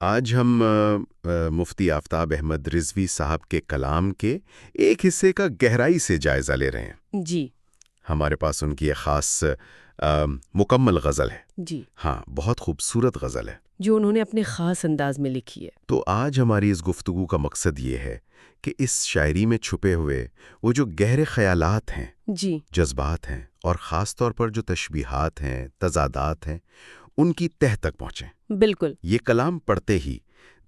آج ہم مفتی آفتاب احمد رضوی صاحب کے کلام کے ایک حصے کا گہرائی سے جائزہ لے رہے ہیں۔ جی ہمارے پاس ان کی ایک خاص مکمل غزل ہے۔ جی ہاں، بہت خوبصورت غزل ہے۔ جو انہوں نے اپنے خاص انداز میں لکھی ہے۔ تو آج ہماری اس گفتگو کا مقصد یہ ہے کہ اس شاعری میں چھپے ہوئے وہ جو گہرے خیالات ہیں، جی جذبات ہیں، اور خاص طور پر جو تشبیہات ہیں، تضادات ہیں، ان کی تہہ تک پہنچیں۔ بالکل، یہ کلام پڑھتے ہی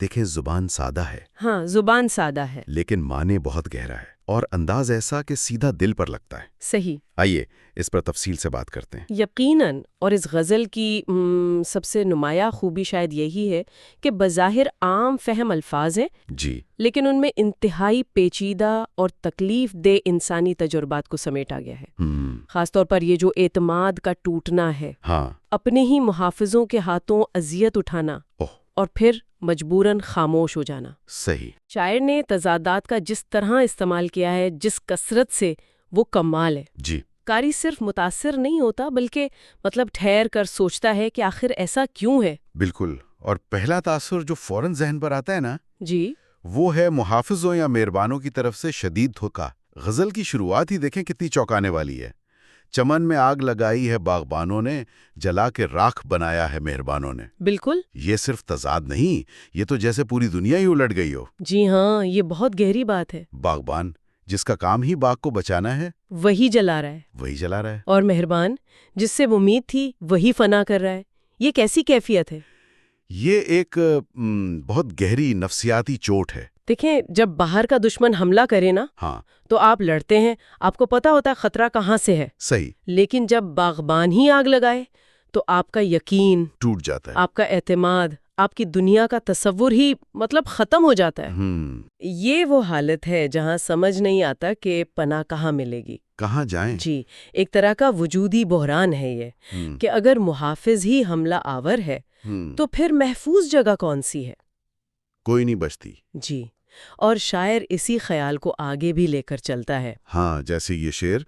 دیکھیں زبان سادہ ہے، ہاں زبان سادہ ہے۔ لیکن معنی بہت گہرا ہے اور انداز ایسا کہ سیدھا دل پر لگتا ہے۔ صحیح، آئیے اس پر تفصیل سے بات کرتے ہیں۔ یقیناً۔ اور اس غزل کی سب سے نمایاں خوبی شاید یہی ہے کہ بظاہر عام فہم الفاظ ہیں، جی، لیکن ان میں انتہائی پیچیدہ اور تکلیف دہ انسانی تجربات کو سمیٹا گیا ہے۔ خاص طور پر یہ جو اعتماد کا ٹوٹنا ہے، ہاں، اپنے ہی محافظوں کے ہاتھوں اذیت اٹھانا اوہ، اور پھر مجبوراً خاموش ہو جانا۔ صحیح، شاعر نے تضادات کا جس طرح استعمال کیا ہے، جس کثرت سے، وہ کمال ہے۔ جی، قاری صرف متاثر نہیں ہوتا بلکہ ٹھہر کر سوچتا ہے کہ آخر ایسا کیوں ہے۔ بالکل۔ اور پہلا تاثر جو فوراً ذہن پر آتا ہے نا، جی وہ ہے محافظوں یا مہربانوں کی طرف سے شدید دھوکہ۔ غزل کی شروعات ہی دیکھیں کتنی چونکانے والی ہے۔ چمن میں آگ لگائی ہے باغبانوں نے، جلا کے راکھ بنایا ہے مہربانوں نے۔ بالکل، یہ صرف تضاد نہیں، یہ تو جیسے پوری دنیا ہی الٹ گئی ہو۔ جی ہاں، یہ بہت گہری بات ہے۔ باغبان جس کا کام ہی باغ کو بچانا ہے، وہی جلا رہا ہے، وہی جلا رہا ہے۔ اور مہربان جس سے امید تھی وہی فنا کر رہا ہے۔ یہ کیسی کیفیت ہے؟ یہ ایک بہت گہری نفسیاتی چوٹ ہے۔ دیکھیں، جب باہر کا دشمن حملہ کرے نا، ہاں، تو آپ لڑتے ہیں، آپ کو پتا ہوتا ہے خطرہ کہاں سے ہے۔ صحیح، لیکن جب باغبان ہی آگ لگائے تو آپ کا یقین، ٹوٹ جاتا ہے۔ آپ کا اعتماد، آپ کی دنیا کا تصور ہی ختم ہو جاتا ہے۔ یہ وہ حالت ہے جہاں سمجھ نہیں آتا کہ پناہ کہاں ملے گی، کہاں جائیں؟ جی، ایک طرح کا وجودی بحران ہے یہ، کہ اگر محافظ ہی حملہ آور ہے تو پھر محفوظ جگہ کون سی ہے؟ کوئی نہیں بچتی۔ جی، اور شاعر اسی خیال کو آگے بھی لے کر چلتا ہے۔ ہاں، جیسے یہ شعر،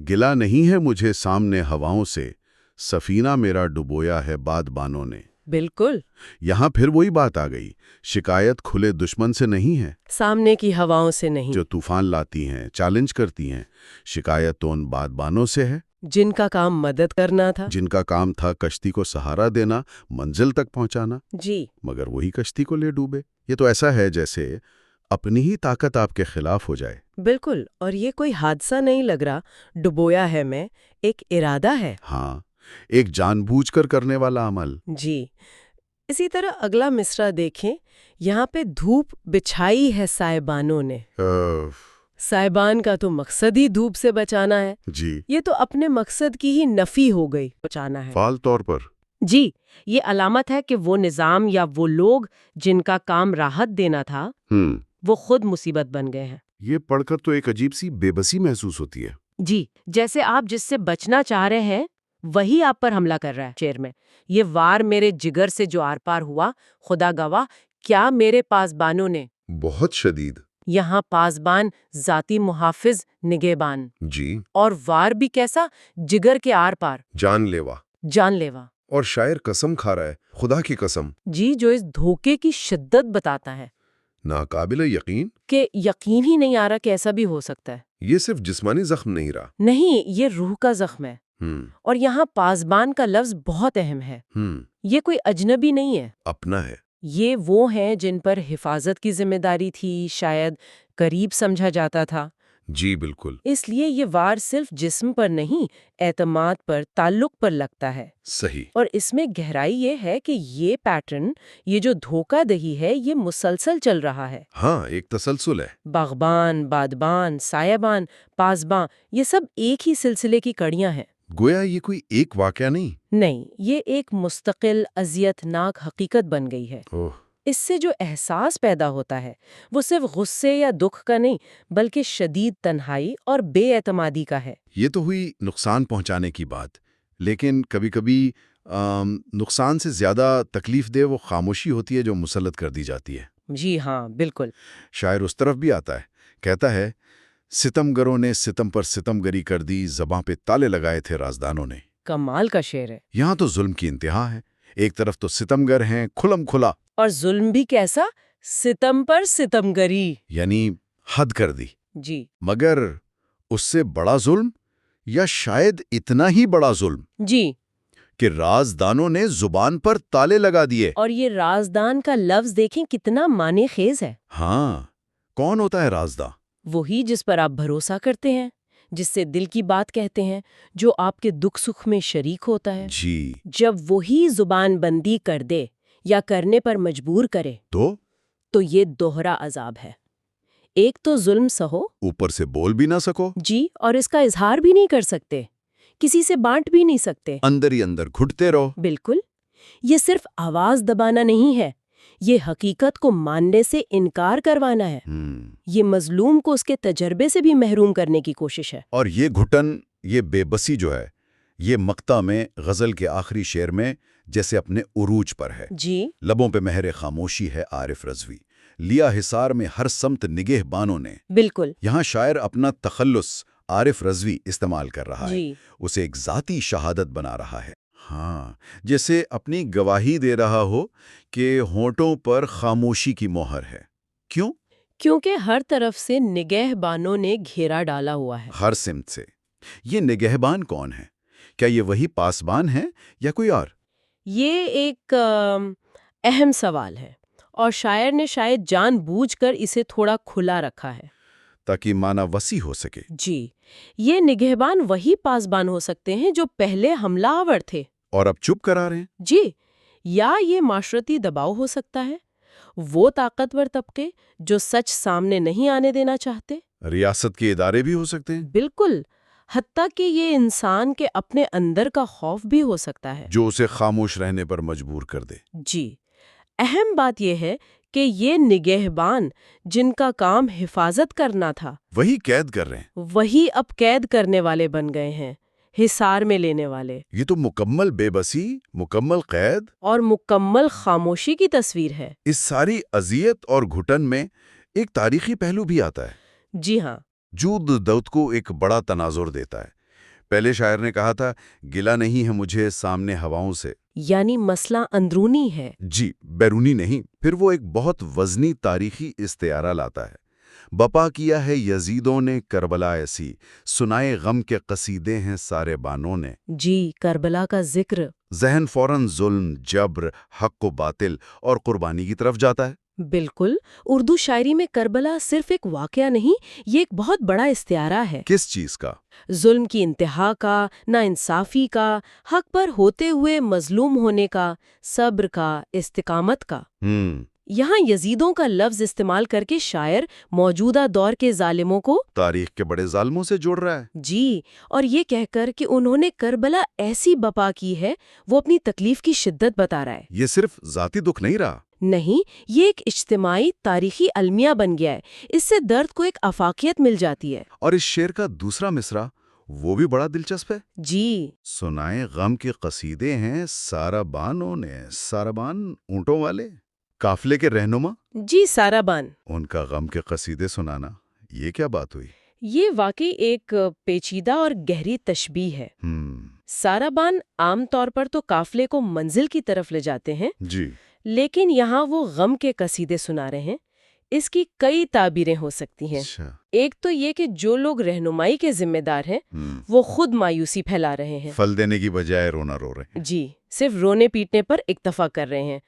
گلا نہیں ہے مجھے سامنے ہواؤں سے، سفینہ میرا ڈبویا ہے بادبانوں نے۔ بالکل، یہاں پھر وہی بات آ گئی، شکایت کھلے دشمن سے نہیں ہے سامنے کی ہواؤں سے نہیں، جو طوفان لاتی ہیں، چیلنج کرتی ہیں۔ شکایت تو ان بادبانوں سے ہے جن کا کام مدد کرنا تھا۔ جن کا کام تھا کشتی کو سہارا دینا، منزل تک پہنچانا، جی، مگر وہی کشتی کو لے ڈوبے۔ یہ تو ایسا ہے جیسے اپنی ہی طاقت آپ کے خلاف ہو جائے۔ بالکل، اور یہ کوئی حادثہ نہیں لگ رہا، ڈبویا ہے میں، ایک ارادہ ہے۔ ہاں، ایک جان بوجھ کر کرنے والا عمل۔ جی، اسی طرح اگلا مصرع دیکھیں، یہاں پہ دھوپ بچھائی ہے سائبانوں نے۔ سائبان کا تو مقصد ہی دھوپ سے بچانا ہے۔ جی، یہ تو اپنے مقصد کی ہی نفی ہو گئی، بچانا ہے۔ فعال طور پر۔ جی، یہ علامت ہے کہ وہ نظام یا وہ لوگ جن کا کام راحت دینا تھا، وہ خود مصیبت بن گئے ہیں۔ یہ پڑھ کر تو ایک عجیب سی بے بسی محسوس ہوتی ہے۔ جی، جیسے آپ جس سے بچنا چاہ رہے ہیں وہی آپ پر حملہ کر رہا ہے۔ شعر میں یہ وار میرے جگر سے جو آر پار ہوا، خدا گواہ کیا میرے پاسبانوں نے۔ بہت شدید۔ یہاں پاسبان ذاتی محافظ، نگہبان، جی، اور وار بھی کیسا، جگر کے آر پار، جان لیوا۔ جان لیوا۔ اور شاعر قسم کھا رہا ہے، خدا کی قسم، جی، جو اس دھوکے کی شدت بتاتا ہے ناقابل یقین۔ کہ یقین ہی نہیں آ رہا کہ ایسا بھی ہو سکتا ہے۔ یہ صرف جسمانی زخم نہیں رہا۔ نہیں، یہ روح کا زخم ہے۔ اور یہاں پاسبان کا لفظ بہت اہم ہے۔ یہ کوئی اجنبی نہیں ہے، اپنا ہے۔ یہ وہ ہیں جن پر حفاظت کی ذمہ داری تھی، شاید قریب سمجھا جاتا تھا۔ جی بالکل۔ اس لیے یہ وار صرف جسم پر نہیں، اعتماد پر، تعلق پر لگتا ہے۔ صحیح۔ اور اس میں گہرائی یہ ہے کہ یہ پیٹرن، یہ جو دھوکہ دہی ہے، یہ مسلسل چل رہا ہے۔ ہاں، ایک تسلسل ہے۔ باغبان، بادبان، سایبان، پاسباں، یہ سب ایک ہی سلسلے کی کڑیاں ہیں۔ گویا یہ کوئی ایک واقعہ نہیں، یہ ایک مستقل اذیت ناک حقیقت بن گئی ہے۔ اس سے جو احساس پیدا ہوتا ہے وہ صرف غصے یا دکھ کا نہیں، بلکہ شدید تنہائی اور بے اعتمادی کا ہے۔ یہ تو ہوئی نقصان پہنچانے کی بات، لیکن کبھی کبھی نقصان سے زیادہ تکلیف دہ وہ خاموشی ہوتی ہے جو مسلط کر دی جاتی ہے۔ جی ہاں، بالکل۔ شاعر اس طرف بھی آتا ہے، کہتا ہے، ستم گروں نے ستم پر ستم گری کر دی، زباں پہ تالے لگائے تھے رازدانوں نے۔ کمال کا شعر ہے۔ یہاں تو ظلم کی انتہا ہے۔ ایک طرف تو ستم گر ہیں کھلم کھلا، اور ظلم بھی کیسا؟ ستم پر ستم گری. یعنی حد کر دی. جی. مگر اس سے بڑا ظلم، یا شاید اتنا ہی بڑا ظلم، جی. کہ رازدانوں نے زبان پر تالے لگا دیے. اور یہ رازدان کا لفظ دیکھیں کتنا معنی خیز ہے. ہاں، کون ہوتا ہے رازداں؟ وہی جس پر آپ بھروسہ کرتے ہیں، جس سے دل کی بات کہتے ہیں، جو آپ کے دکھ سکھ میں شریک ہوتا ہے. جی. جب وہی زبان بندی کر دے یا کرنے پر مجبور کرے تو یہ دوہرا عذاب ہے. ایک تو ظلم سہو، اوپر سے بول بھی نہ سکو، جی، اور اس کا اظہار بھی نہیں کر سکتے، کسی سے بانٹ بھی نہیں سکتے، اندر ہی اندر گھٹتے رہو. بالکل. یہ صرف آواز دبانا نہیں ہے، یہ حقیقت کو ماننے سے انکار کروانا ہے. یہ مظلوم کو اس کے تجربے سے بھی محروم کرنے کی کوشش ہے. اور یہ گھٹن، یہ بے بسی جو ہے، یہ مقطع میں غزل کے آخری شعر میں جیسے اپنے عروج پر ہے. جی. لبوں پہ مہر خاموشی ہے عارف رضوی، لیا حصار میں ہر سمت نگہ بانوں نے. بالکل. یہاں شاعر اپنا تخلص عارف رضوی استعمال کر رہا ہے، جی. اسے ایک ذاتی شہادت بنا رہا ہے. ہاں، جیسے اپنی گواہی دے رہا ہو کہ ہونٹوں پر خاموشی کی مہر ہے. کیوں؟ کیونکہ ہر طرف سے نگہبانوں نے گھیرا ڈالا ہوا ہے. ہر سمت سے. یہ نگہبان کون ہے؟ کیا یہ وہی پاسبان ہے یا کوئی اور؟ یہ ایک اہم سوال ہے، اور شاعر نے شاید جان بوجھ کر اسے تھوڑا کھلا رکھا ہے تاکہ معنی وسیع ہو سکے. جی. یہ نگہبان وہی پاسبان ہو سکتے ہیں جو پہلے حملہ آور تھے اور اب چپ کرا رہے ہیں. جی، یا یہ معاشرتی دباؤ ہو سکتا ہے، وہ طاقتور طبقے جو سچ سامنے نہیں آنے دینا چاہتے. ریاست کے ادارے بھی ہو سکتے ہیں، بالکل. حتیٰ کہ یہ انسان کے اپنے اندر کا خوف بھی ہو سکتا ہے جو اسے خاموش رہنے پر مجبور کر دے. جی. اہم بات یہ ہے کہ یہ نگہبان جن کا کام حفاظت کرنا تھا، وہی قید کر رہے ہیں. وہی اب قید کرنے والے بن گئے ہیں، حصار میں لینے والے. یہ تو مکمل بے بسی، مکمل قید اور مکمل خاموشی کی تصویر ہے. اس ساری اذیت اور گھٹن میں ایک تاریخی پہلو بھی آتا ہے. جی ہاں. جود دود کو ایک بڑا تناظر دیتا ہے. پہلے شاعر نے کہا تھا، گلہ نہیں ہے مجھے سامنے ہواؤں سے. یعنی مسئلہ اندرونی ہے. جی، بیرونی نہیں. پھر وہ ایک بہت وزنی تاریخی استعارہ لاتا ہے. بپا کیا ہے یزیدوں نے کربلا ایسی، سنائے غم کے قصیدے ہیں سارے بانوں نے. جی، کربلا کا ذکر. ذہن فوراً ظلم، جبر، حق و باطل اور قربانی کی طرف جاتا ہے. بالکل. اردو شاعری میں کربلا صرف ایک واقعہ نہیں، یہ ایک بہت بڑا استعارہ ہے. کس چیز کا؟ ظلم کی انتہا کا، ناانصافی کا، حق پر ہوتے ہوئے مظلوم ہونے کا، صبر کا، استقامت کا. یہاں یزیدوں کا لفظ استعمال کر کے شاعر موجودہ دور کے ظالموں کو تاریخ کے بڑے ظالموں سے جوڑ رہا ہے. جی، اور یہ کہہ کر کہ انہوں نے کربلا ایسی بپا کی ہے، وہ اپنی تکلیف کی شدت بتا رہا ہے. یہ صرف ذاتی دکھ نہیں رہا. نہیں، یہ ایک اجتماعی تاریخی المیہ بن گیا ہے. اس سے درد کو ایک آفاقیت مل جاتی ہے. اور اس شعر کا دوسرا مصرع وہ بھی بڑا دلچسپ ہے. جی. سنائے غم کے قصیدے ہیں سارا بانوں نے. سارا بان اونٹوں والے، قافلے کے رہنما. جی، سارا بان. ان کا غم کے قصیدے سنانا، یہ کیا بات ہوئی؟ یہ واقعی ایک پیچیدہ اور گہری تشبیہ ہے. سارا بان عام طور پر تو قافلے کو منزل کی طرف لے جاتے ہیں، جی، لیکن یہاں وہ غم کے قصیدے سنا رہے ہیں. اس کی کئی تعبیریں ہو سکتی ہیں. ایک تو یہ کہ جو لوگ رہنمائی کے ذمہ دار ہیں وہ خود مایوسی پھیلا رہے ہیں، پھل دینے کی بجائے رونا رو رہے ہیں. جی، صرف رونے پیٹنے پر اکتفا کر رہے ہیں.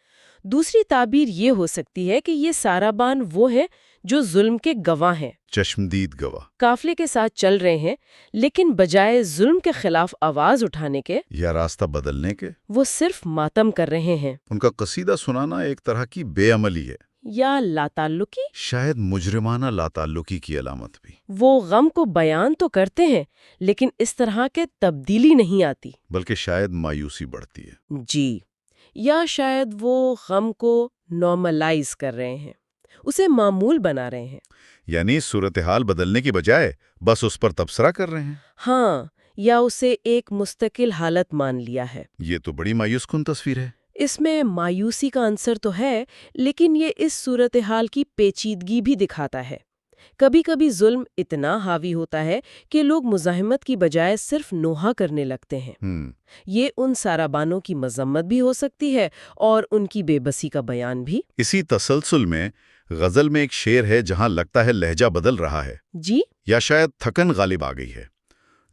دوسری تعبیر یہ ہو سکتی ہے کہ یہ سارا بان وہ ہے جو ظلم کے گواہ ہیں، چشمدید گواہ، قافلے کے ساتھ چل رہے ہیں، لیکن بجائے ظلم کے خلاف آواز اٹھانے کے یا راستہ بدلنے کے وہ صرف ماتم کر رہے ہیں. ان کا قصیدہ سنانا ایک طرح کی بے عملی ہے، یا لاتعلقی، شاید مجرمانہ لاتعلقی کی علامت بھی. وہ غم کو بیان تو کرتے ہیں لیکن اس طرح کے تبدیلی نہیں آتی، بلکہ شاید مایوسی بڑھتی ہے. جی، یا شاید وہ غم کو نارملائز کر رہے ہیں، اسے معمول بنا رہے ہیں. یعنی صورتحال بدلنے کی بجائے بس اس پر تبصرہ کر رہے ہیں. ہاں، یا اسے ایک مستقل حالت مان لیا ہے. یہ تو بڑی مایوس کن تصویر ہے. اس میں مایوسی کا عنصر تو ہے، لیکن یہ اس صورتحال کی پیچیدگی بھی دکھاتا ہے. کبھی کبھی ظلم اتنا حاوی ہوتا ہے کہ لوگ مزاحمت کی بجائے صرف نوحہ کرنے لگتے ہیں۔ یہ ان سارابانوں کی مذمت بھی ہو سکتی ہے اور ان کی بے بسی کا بیان بھی۔ اسی تسلسل میں غزل میں ایک شعر ہے جہاں لگتا ہے لہجہ بدل رہا ہے، جی؟ یا شاید تھکن غالب آ گئی ہے۔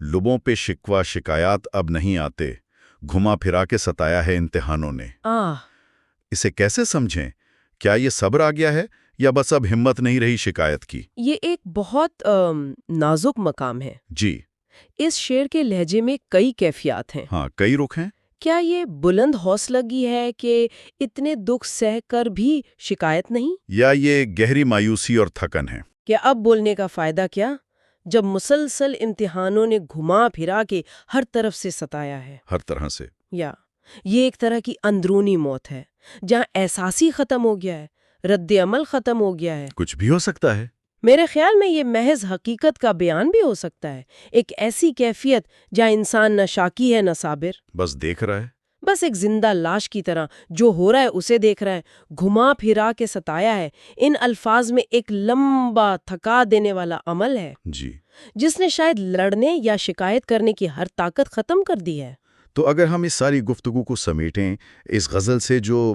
لبوں پہ شکوہ شکایات اب نہیں آتے، گھما پھرا کے ستایا ہے امتحانوں نے۔ اسے کیسے سمجھیں؟ کیا یہ صبر آ گیا ہے یا بس اب ہمت نہیں رہی شکایت کی؟ یہ ایک بہت نازک مقام ہے۔ جی، اس شعر کے لہجے میں کئی کیفیات ہیں۔ ہاں، کئی رخ ہیں۔ کیا یہ بلند حوصلگی ہے کہ اتنے دکھ سہ کر بھی شکایت نہیں؟ یا یہ گہری مایوسی اور تھکن ہے؟ کہ اب بولنے کا فائدہ کیا جب مسلسل امتحانوں نے گھما پھرا کے ہر طرف سے ستایا ہے؟ ہر طرح سے۔ یا یہ ایک طرح کی اندرونی موت ہے جہاں احساسی ختم ہو گیا ہے، رد عمل ختم ہو گیا ہے۔ کچھ بھی ہو سکتا ہے۔ میرے خیال میں یہ محض حقیقت کا بیان بھی ہو سکتا ہے، ایک ایسی کیفیت جہاں انسان نہ شاکی ہے نہ صابر، بس دیکھ رہا ہے۔ بس ایک زندہ لاش کی طرح جو ہو رہا ہے اسے دیکھ رہا ہے، گھما پھرا کے ستایا ہے۔ ان الفاظ میں ایک لمبا تھکا دینے والا عمل ہے جی، جس نے شاید لڑنے یا شکایت کرنے کی ہر طاقت ختم کر دی ہے۔ تو اگر ہم اس ساری گفتگو کو سمیٹیں، اس غزل سے جو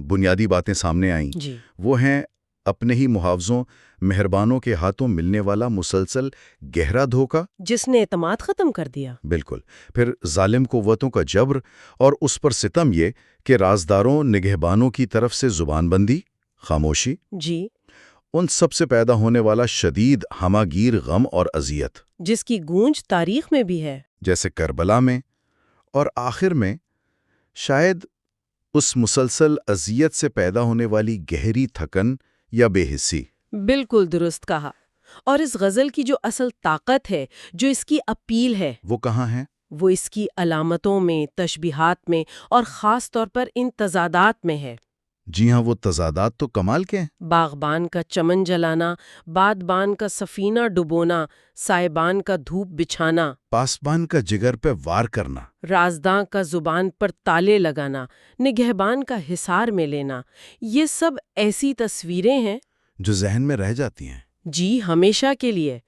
بنیادی باتیں سامنے آئیں، جی، وہ ہیں اپنے ہی محافظوں، مہربانوں کے ہاتھوں ملنے والا مسلسل گہرا دھوکہ، جس نے اعتماد ختم کر دیا۔ بالکل، پھر ظالم قوتوں کا جبر اور اس پر ستم، یہ کہ رازداروں نگہبانوں کی طرف سے زبان بندی، خاموشی، جی، ان سب سے پیدا ہونے والا شدید ہماگیر غم اور اذیت، جس کی گونج تاریخ میں بھی ہے۔ جیسے کربلا میں، اور آخر میں شاید اس مسلسل اذیت سے پیدا ہونے والی گہری تھکن یا بے حسی۔ بالکل درست کہا۔ اور اس غزل کی جو اصل طاقت ہے، جو اس کی اپیل ہے، وہ کہاں ہے؟ وہ اس کی علامتوں میں، تشبیہات میں، اور خاص طور پر ان تضادات میں ہے۔ جی ہاں، وہ تضادات تو کمال کے ہیں۔ باغبان کا چمن جلانا، بادبان کا سفینہ ڈبونا، سائبان کا دھوپ بچھانا، پاسبان کا جگر پہ وار کرنا، رازداں کا زبان پر تالے لگانا، نگہبان کا حصار میں لینا، یہ سب ایسی تصویریں ہیں جو ذہن میں رہ جاتی ہیں۔ جی، ہمیشہ کے لیے۔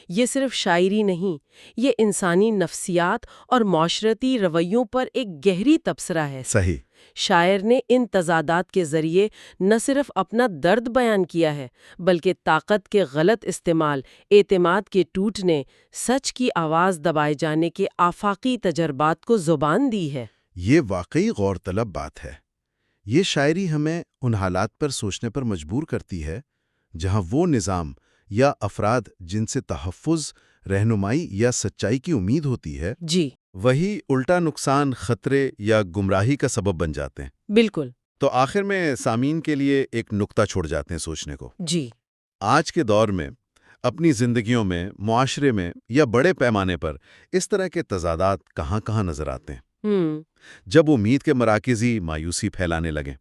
یہ صرف شاعری نہیں، یہ انسانی نفسیات اور معاشرتی رویوں پر ایک گہری تبصرہ ہے۔ صحیح۔ شاعر نے ان تضادات کے ذریعے نہ صرف اپنا درد بیان کیا ہے، بلکہ طاقت کے غلط استعمال، اعتماد کے ٹوٹنے، سچ کی آواز دبائے جانے کے آفاقی تجربات کو زبان دی ہے۔ یہ واقعی غور طلب بات ہے۔ یہ شاعری ہمیں ان حالات پر سوچنے پر مجبور کرتی ہے جہاں وہ نظام یا افراد جن سے تحفظ، رہنمائی یا سچائی کی امید ہوتی ہے، جی، وہی الٹا نقصان، خطرے یا گمراہی کا سبب بن جاتے ہیں۔ بالکل۔ تو آخر میں سامعین کے لیے ایک نقطہ چھوڑ جاتے ہیں سوچنے کو۔ جی، آج کے دور میں اپنی زندگیوں میں، معاشرے میں یا بڑے پیمانے پر اس طرح کے تضادات کہاں کہاں نظر آتے ہیں؟ جب امید کے مراکزی مایوسی پھیلانے لگیں،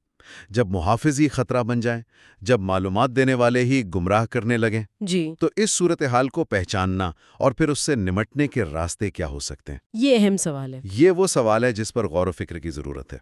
جب محافظی خطرہ بن جائیں، جب معلومات دینے والے ہی گمراہ کرنے لگیں، جی، تو اس صورتحال کو پہچاننا اور پھر اس سے نمٹنے کے راستے کیا ہو سکتے ہیں؟ یہ اہم سوال ہے۔ یہ وہ سوال ہے جس پر غور و فکر کی ضرورت ہے۔